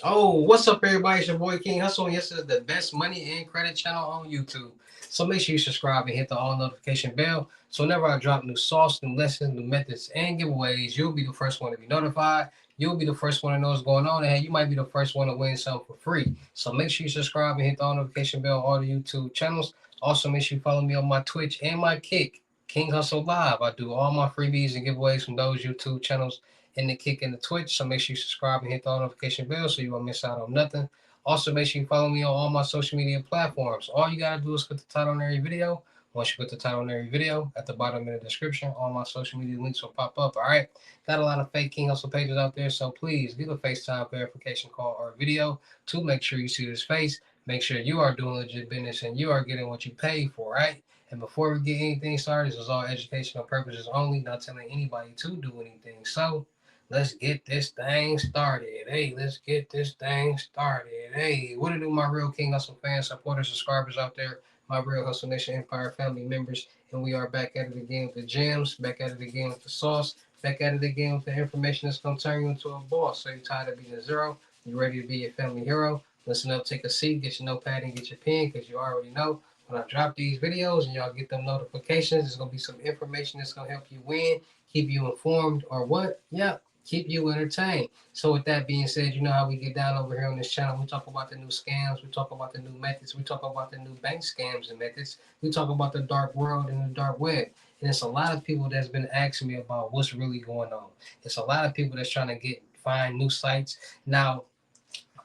Oh, what's up, everybody? It's your boy King Hussle, and this is the best money and credit channel on YouTube. So make sure you subscribe and hit the all notification bell. So whenever I drop new sauce, new lessons, new methods, and giveaways, you'll be the first one to be notified. You'll be the first one to know what's going on, and you might be the first one to win something for free. So make sure you subscribe and hit the all notification bell on all the YouTube channels. Also, make sure you follow me on my Twitch and my Kick, King Hustle Live. I do all my freebies and giveaways from those YouTube channels in the Kick and the Twitch. So make sure you subscribe and hit the notification bell so you won't miss out on nothing. Also, make sure you follow me on all my social media platforms. All you gotta do is put the title on every video. Once you put the title on every video, at the bottom in the description, all my social media links will pop up. All right. Got a lot of fake King Hustle pages out there, so please give a FaceTime verification call or video to make sure you see this face. Make sure you are doing legit business and you are getting what you pay for, right? And before we get anything started, this is all educational purposes only, not telling anybody to do anything. So let's get this thing started. Hey, let's get this thing started. Hey, what to do, my real King Hustle fans, supporters, subscribers out there, my real Hustle Nation Empire family members. And we are back at it again with the gems, back at it again with the sauce, back at it again with the information that's going to turn you into a boss. So you're tired of being a zero, you ready to be a family hero. Listen up, take a seat, get your notepad and get your pen, because you already know when I drop these videos and y'all get them notifications, there's going to be some information that's going to help you win, keep you informed, or what? Yep, keep you entertained. So with that being said, you know how we get down over here on this channel. We talk about the new scams, we talk about the new methods, we talk about the new bank scams and methods, we talk about the dark world and the dark web. And it's a lot of people that's been asking me about what's really going on. It's a lot of people that's trying to find new sites. Now,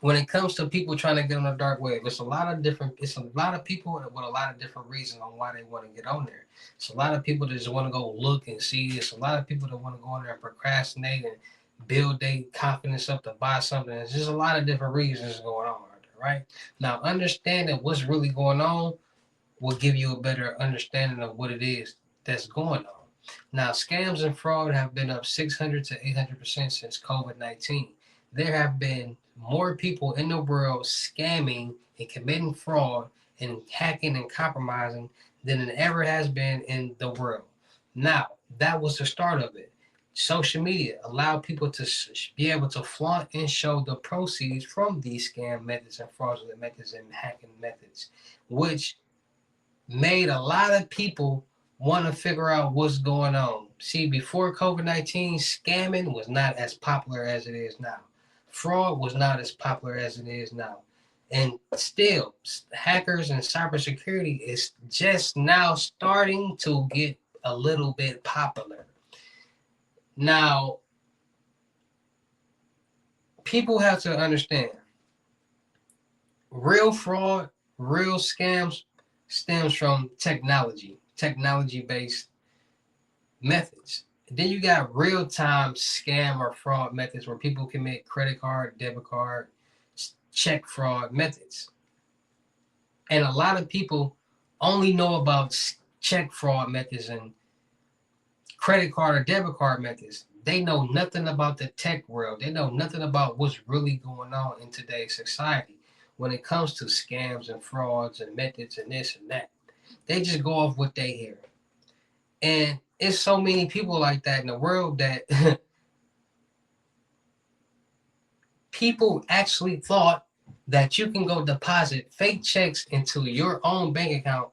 when it comes to people trying to get on the dark web, it's a lot of people with a lot of different reasons on why they want to get on there. It's a lot of people that just want to go look and see. It's a lot of people that want to go on there and procrastinate and build their confidence up to buy something. There's just a lot of different reasons going on right there, right? Now, understanding what's really going on will give you a better understanding of what it is that's going on. Now, scams and fraud have been up 600 to 800% since COVID-19. There have been more people in the world scamming and committing fraud and hacking and compromising than it ever has been in the world. Now, that was the start of it. Social media allowed people to be able to flaunt and show the proceeds from these scam methods and fraudulent methods and hacking methods, which made a lot of people want to figure out what's going on. See, before COVID-19, scamming was not as popular as it is now. Fraud was not as popular as it is now. And still, hackers and cybersecurity is just now starting to get a little bit popular. Now, people have to understand real fraud, real scams stems from technology based methods. Then you got real time scam or fraud methods where people commit credit card, debit card, check fraud methods. And a lot of people only know about check fraud methods and credit card or debit card methods. They know nothing about the tech world. They know nothing about what's really going on in today's society when it comes to scams and frauds and methods and this and that. They just go off what they hear. And it's so many people like that in the world that people actually thought that you can go deposit fake checks into your own bank account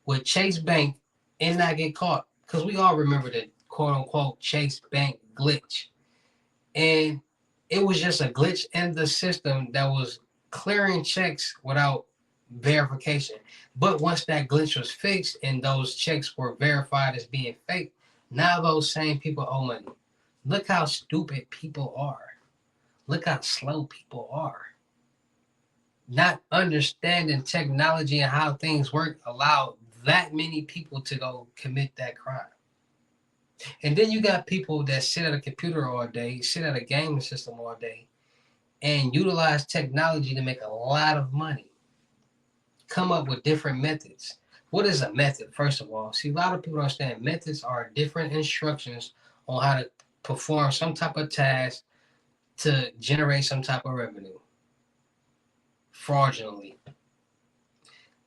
with Chase Bank and not get caught. Because we all remember the quote unquote Chase Bank glitch. And it was just a glitch in the system that was clearing checks without verification. But once that glitch was fixed and those checks were verified as being fake, now those same people owe money. Look how stupid people are. Look how slow people are. Not understanding technology and how things work allowed that many people to go commit that crime. And then you got people that sit at a computer all day, sit at a gaming system all day, and utilize technology to make a lot of money. Come up with different methods. What is a method, first of all? See, a lot of people don't understand methods are different instructions on how to perform some type of task to generate some type of revenue fraudulently.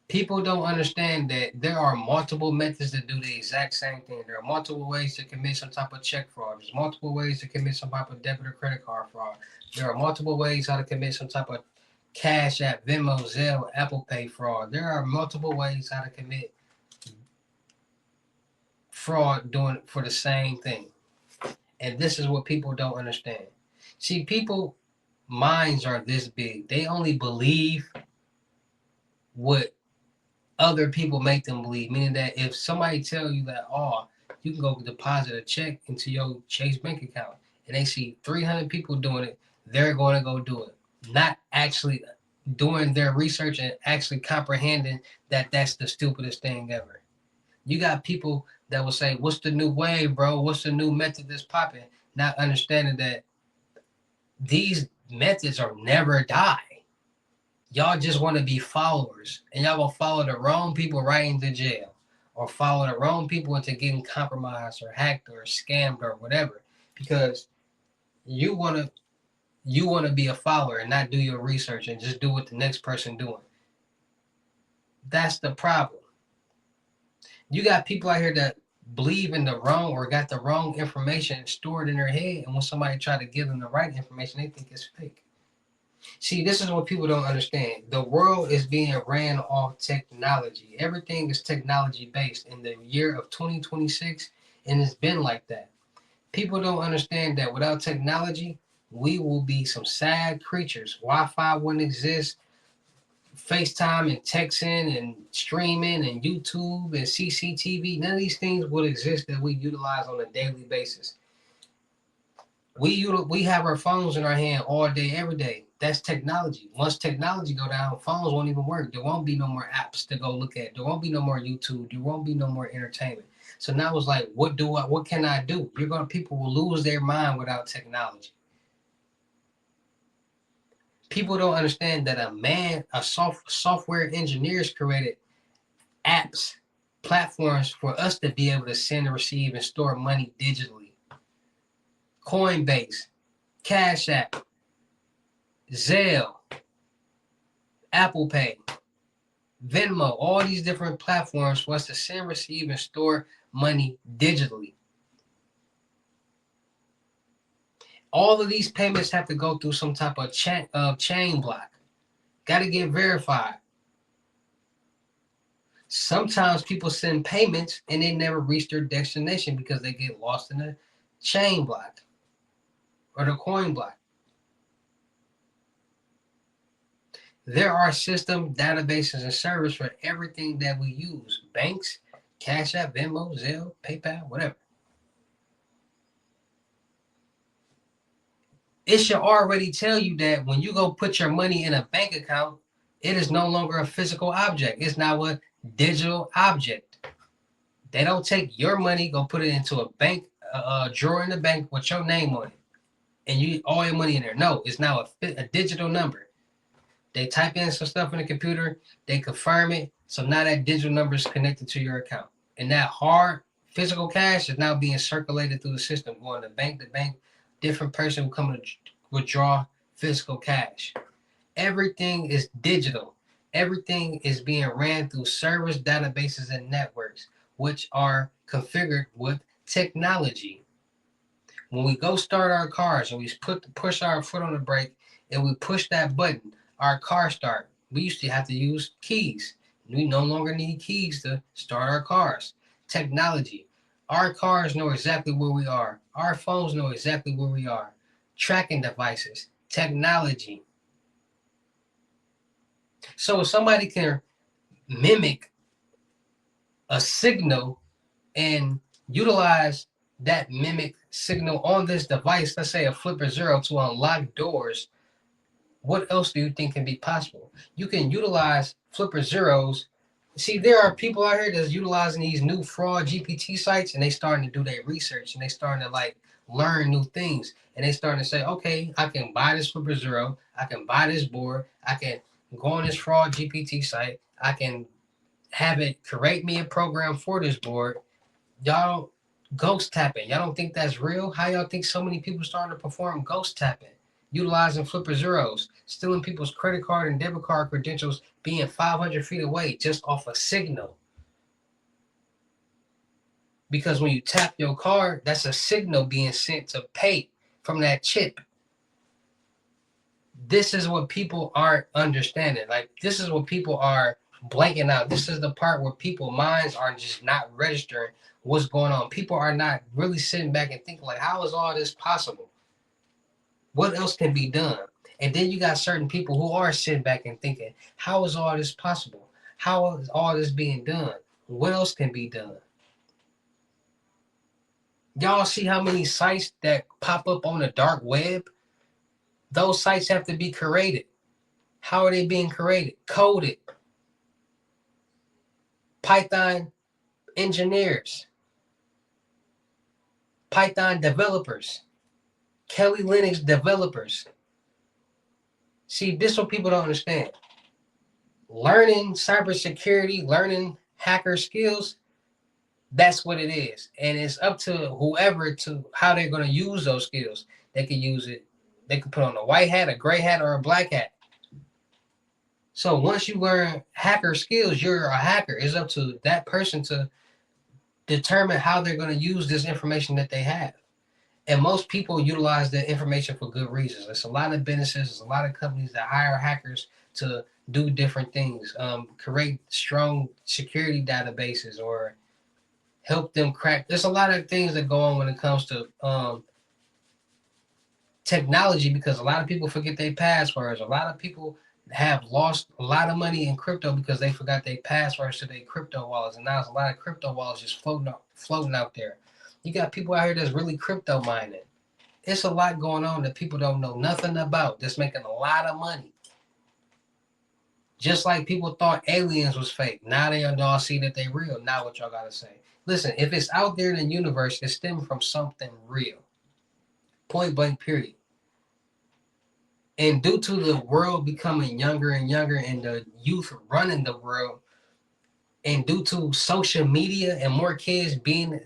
People don't understand that there are multiple methods to do the exact same thing. There are multiple ways to commit some type of check fraud. There's multiple ways to commit some type of debit or credit card fraud. There are multiple ways how to commit some type of Cash App, Venmo, Zelle, Apple Pay fraud. There are multiple ways how to commit fraud doing for the same thing. And this is what people don't understand. See, people minds are this big. They only believe what other people make them believe. Meaning that if somebody tell you that, oh, you can go deposit a check into your Chase bank account, and they see 300 people doing it, they're going to go do it. Not actually doing their research and actually comprehending that that's the stupidest thing ever. You got people that will say, what's the new wave, bro? What's the new method that's popping? Not understanding that these methods are never die. Y'all just want to be followers, and y'all gonna follow the wrong people right into jail, or follow the wrong people into getting compromised or hacked or scammed or whatever, because you wanna be a follower and not do your research and just do what the next person doing. That's the problem. You got people out here that believe in the wrong or got the wrong information stored in their head, and when somebody try to give them the right information, they think it's fake. See, this is what people don't understand. The world is being ran off technology. Everything is technology based in the year of 2026, and it's been like that. People don't understand that without technology, we will be some sad creatures. Wi-Fi wouldn't exist. FaceTime and texting and streaming and YouTube and CCTV, none of these things would exist that we utilize on a daily basis. We have our phones in our hand all day, every day. That's technology. Once technology go down, phones won't even work. There won't be no more apps to go look at. There won't be no more YouTube. There won't be no more entertainment. So now it's like, what can I do? People will lose their mind without technology. People don't understand that software engineers created apps, platforms for us to be able to send and receive and store money digitally. Coinbase, Cash App, Zelle, Apple Pay, Venmo, all these different platforms for us to send, receive, and store money digitally. All of these payments have to go through some type of chain block. Got to get verified. Sometimes people send payments and they never reach their destination because they get lost in the chain block or the coin block. There are system databases and servers for everything that we use. Banks, Cash App, Venmo, Zelle, PayPal, whatever. It should already tell you that when you go put your money in a bank account, it is no longer a physical object. It's now a digital object. They don't take your money, go put it into a bank, a drawer in the bank with your name on it, and you all your money in there. No, it's now a digital number. They type in some stuff in the computer, they confirm it, so now that digital number is connected to your account. And that hard physical cash is now being circulated through the system, going to bank, different person will come to withdraw physical cash. Everything is digital. Everything is being ran through servers, databases, and networks, which are configured with technology. When we go start our cars and we push our foot on the brake and we push that button, our car start. We used to have to use keys. We no longer need keys to start our cars. Technology. Our cars know exactly where we are. Our phones know exactly where we are. Tracking devices. Technology. So if somebody can mimic a signal and utilize that mimic signal on this device, let's say a flipper zero, to unlock doors, what else do you think can be possible? You can utilize flipper zeros. See, there are people out here that's utilizing these new FraudGPT sites, and they starting to do their research, and they starting to learn new things, and they starting to say, okay, I can buy this flipper zero, I can buy this board, I can go on this FraudGPT site, I can have it create me a program for this board. Y'all ghost tapping. Y'all don't think that's real? How y'all think so many people starting to perform ghost tapping, utilizing flipper zeros? stealing people's credit card and debit card credentials, being 500 feet away just off a signal. Because when you tap your card, that's a signal being sent to pay from that chip. This is what people aren't understanding. Like, this is what people are blanking out. This is the part where people minds are just not registering what's going on. People are not really sitting back and thinking, like, how is all this possible? What else can be done? And then you got certain people who are sitting back and thinking, how is all this possible? How is all this being done? What else can be done? Y'all see how many sites that pop up on the dark web? Those sites have to be created. How are they being created? Coded. Python engineers, Python developers, Kelly Linux developers. See, this is what people don't understand. Learning cybersecurity, learning hacker skills, that's what it is. And it's up to whoever to how they're going to use those skills. They can use it. They can put on a white hat, a gray hat, or a black hat. So once you learn hacker skills, you're a hacker. It's up to that person to determine how they're going to use this information that they have. And most people utilize that information for good reasons. There's a lot of businesses, there's a lot of companies that hire hackers to do different things, create strong security databases or help them crack. There's a lot of things that go on when it comes to technology, because a lot of people forget their passwords. A lot of people have lost a lot of money in crypto because they forgot their passwords to their crypto wallets. And now there's a lot of crypto wallets just floating out there. You got people out here that's really crypto mining. It's a lot going on that people don't know nothing about that's making a lot of money. Just like people thought aliens was fake. Now they all see that they real. Now what y'all gotta say? Listen, if it's out there in the universe, it's stemming from something real. Point blank, period. And due to the world becoming younger and younger and the youth running the world, and due to social media and more kids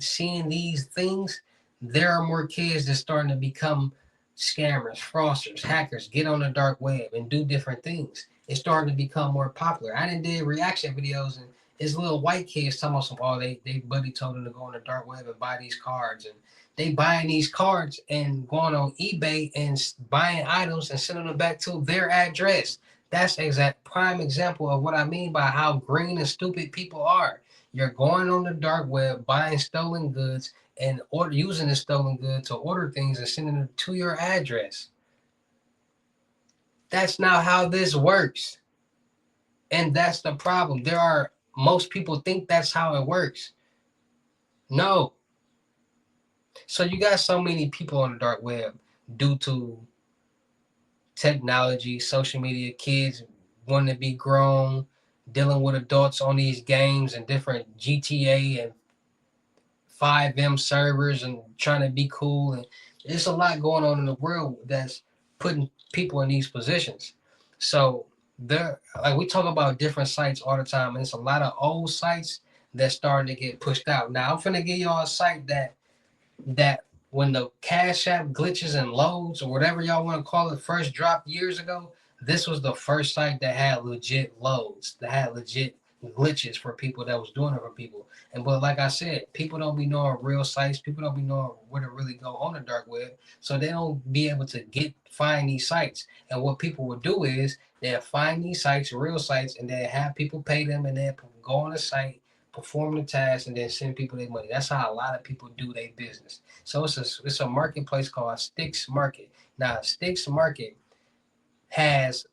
seeing these things, there are more kids that's starting to become scammers, fraudsters, hackers, get on the dark web and do different things. It's starting to become more popular. I did reaction videos, and it's little white kids talking about some, oh, they buddy told them to go on the dark web and buy these cards, and they buying these cards and going on eBay and buying items and sending them back to their address. That's exact prime example of what I mean by how green and stupid people are. You're going on the dark web, buying stolen goods, and using the stolen good to order things and sending them to your address. That's not how this works. And that's the problem. Most people think that's how it works. No. So you got so many people on the dark web due to technology, social media, kids wanting to be grown, dealing with adults on these games and different GTA and 5M servers and trying to be cool. And there's a lot going on in the world that's putting people in these positions. So like we talk about different sites all the time, and it's a lot of old sites that's starting to get pushed out. Now I'm finna give y'all a site that when the Cash App glitches and loads or whatever y'all want to call it first dropped years ago, this was the first site that had legit loads, that had legit glitches for people that was doing it for people. But like I said, people don't be knowing real sites. People don't be knowing where to really go on the dark web, so they don't be able to find these sites. And what people would do is they'll find these sites, real sites, and they have people pay them, and they go on the site, perform the task, and then send people their money. That's how a lot of people do their business. So it's a marketplace called Stix Market. Now, Stix Market has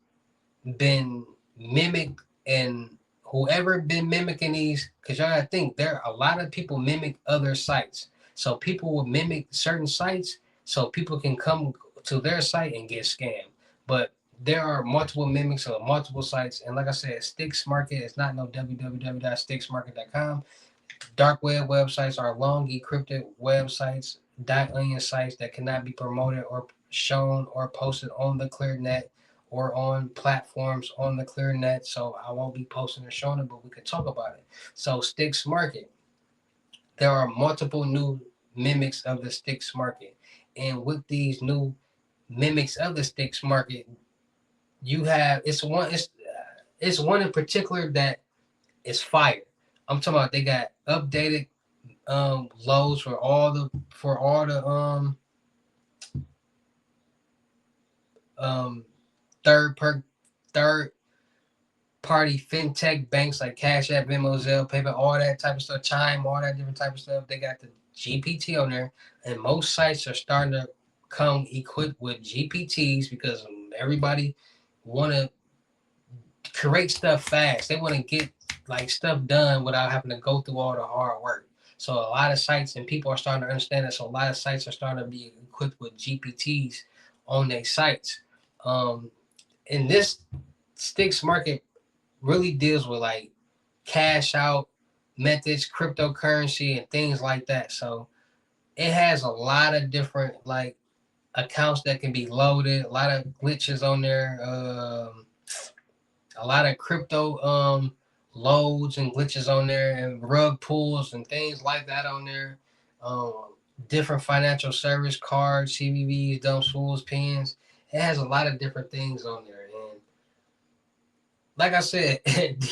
been mimicked, and whoever been mimicking these, because y'all gotta think, there are a lot of people mimic other sites. So people will mimic certain sites so people can come to their site and get scammed. But there are multiple mimics of multiple sites. And like I said, Stix Market is not no www.stixmarket.com. Dark web websites are long encrypted websites, .onion sites that cannot be promoted or shown or posted on the ClearNet or on platforms on the ClearNet. So I won't be posting or showing it, but we could talk about it. So Stix Market, there are multiple new mimics of the Stix Market. And with these new mimics of the Stix Market, you have it's one in particular that is fire. I'm talking about they got updated loads for all the um third party fintech banks like Cash App, Venmo, Zelle, PayPal, all that type of stuff, Chime, all that different type of stuff. They got the GPT on there, and most sites are starting to come equipped with GPTs because everybody want to create stuff fast. They want to get like stuff done without having to go through all the hard work. So a lot of sites and people are starting to understand that. So a lot of sites are starting to be equipped with GPTs on their sites. Um, and this sticks market really deals with like cash out methods, cryptocurrency, and things like that. So it has a lot of different like accounts that can be loaded, a lot of glitches on there, a lot of crypto loads and glitches on there, and rug pulls and things like that on there. Um, Different financial service cards, CVVs, dump spools, pins. It has a lot of different things on there, and like I said,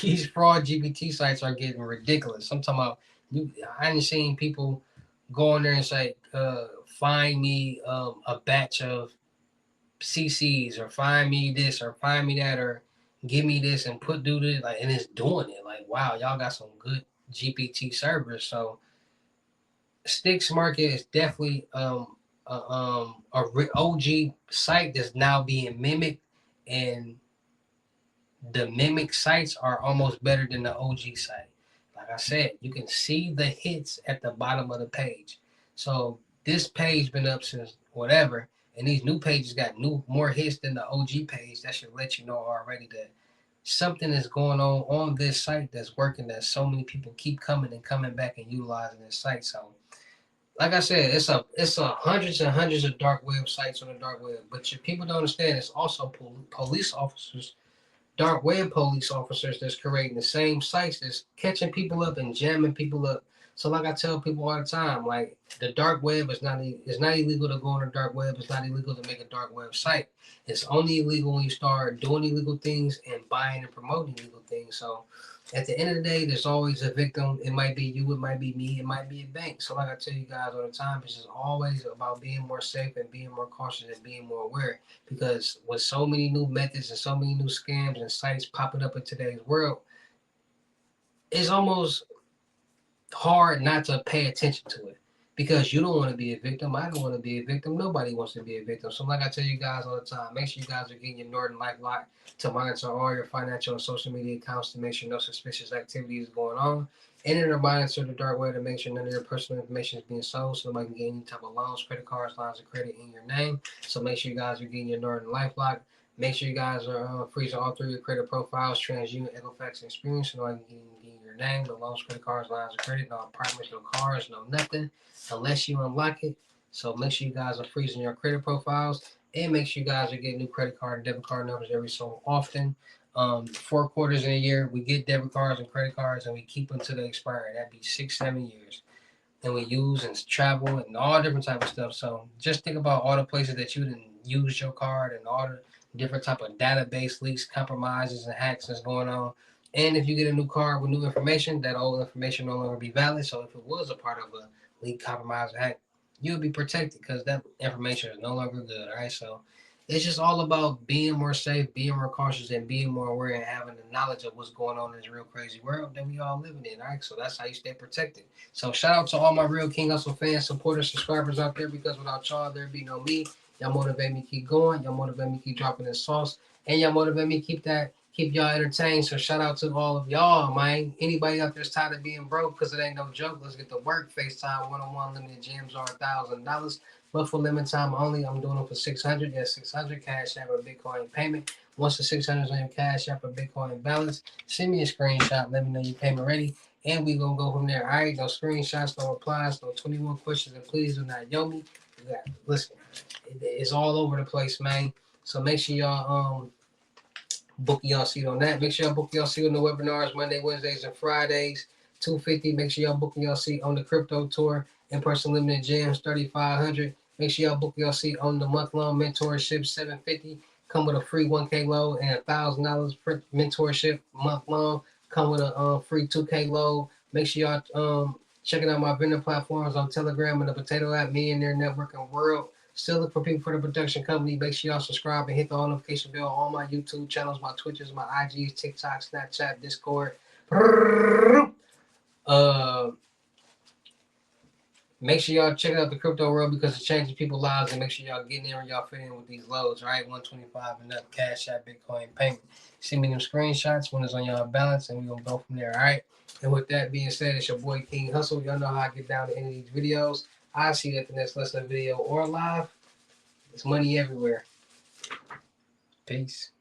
these fraud GPT sites are getting ridiculous. I'm talking about I ain't seen people go on there and say, find me a batch of CCs or find me this or find me that or give me this and do this like and it's doing it. Like wow, y'all got some good GPT servers. So Sticks Market is definitely OG site that's now being mimicked, and the mimic sites are almost better than the OG site. Like I said, you can see the hits at the bottom of the page. So this page been up since whatever, and these new pages got more hits than the OG page. That should let you know already that something is going on this site that's working. That so many people keep coming and coming back and utilizing this site. So like I said, it's a hundreds and hundreds of dark web sites on the dark web. But your people don't understand. It's also police officers, dark web police officers that's creating the same sites that's catching people up and jamming people up. So like I tell people all the time, like the dark web is not it's not illegal to go on the dark web. It's not illegal to make a dark web site. It's only illegal when you start doing illegal things and buying and promoting illegal things. So at the end of the day, there's always a victim. It might be you, it might be me, it might be a bank. So like I tell you guys all the time, it's just always about being more safe and being more cautious and being more aware, because with so many new methods and so many new scams and sites popping up in today's world, it's almost hard not to pay attention to it, because you don't want to be a victim. I don't want to be a victim. Nobody wants to be a victim. So like I tell you guys all the time, make sure you guys are getting your Norton LifeLock to monitor all your financial and social media accounts to make sure no suspicious activity is going on. And then monitor the dark web to make sure none of your personal information is being sold, so nobody can get any type of loans, credit cards, lines of credit in your name. So make sure you guys are getting your Norton LifeLock. Make sure you guys are freezing all three of your credit profiles, TransUnion, Equifax, and Experience, so nobody can get your name, no loans, credit cards, lines of credit, no apartments, no cars, no nothing, unless you unlock it. So make sure you guys are freezing your credit profiles, and make sure you guys are getting new credit card and debit card numbers every so often. 4 quarters in a year, we get debit cards and credit cards, and we keep them till they expire. That'd be 6, 7 years. And we use and travel and all different type of stuff. So just think about all the places that you didn't use your card and all the different type of database leaks, compromises, and hacks that's going on. And if you get a new card with new information, that old information no longer be valid. So if it was a part of a leak, compromise, or hack, you'll be protected because that information is no longer good. All right. So it's just all about being more safe, being more cautious, and being more aware and having the knowledge of what's going on in this real crazy world that we all living in. All right. So that's how you stay protected. So shout out to all my real King Hustle fans, supporters, subscribers out there, because without y'all, there'd be no me. Y'all motivate me to keep going. Y'all motivate me to keep dropping this sauce. And y'all motivate me to keep y'all entertained. So shout out to all of y'all, man. Anybody out there's tired of being broke, because it ain't no joke. Let's get to work. FaceTime one-on-one limited gems are $1,000. But for limit time only, I'm doing them for 600. That's 600 cash app or Bitcoin payment. Once the 600 is on your cash app or Bitcoin balance, send me a screenshot. Let me know your payment ready, and we gonna go from there. All right, no screenshots, no replies, no 21 questions, and please do not yo me. Listen, it's all over the place, man. So make sure y'all book y'all seat on that. Make sure y'all book y'all seat on the webinars Monday, Wednesdays, and Fridays. 250. Make sure y'all booking y'all seat on the crypto tour, in-person limited jams 3,500. Make sure y'all book y'all seat on the month-long mentorship 750. come with a free 1K load and $1,000 for mentorship month long. Come with a free 2K load. Make sure y'all checking out my vendor platforms on Telegram and the Potato app, Millionaire Networking World. Still look for people for the production company. Make sure y'all subscribe and hit the all notification bell on all my YouTube channels, my Twitches, my IGs, TikTok, Snapchat, Discord. Make sure y'all check out the crypto world because it's changing people's lives, and make sure y'all get in there and y'all fit in with these loads, right? 125 and up, Cash App, Bitcoin payment. Send me them screenshots when it's on y'all balance, and we're gonna go from there, all right? And with that being said, it's your boy King Hussle. Y'all know how I get down to any of these videos. I see you at the next lesson video or live. It's money everywhere. Peace.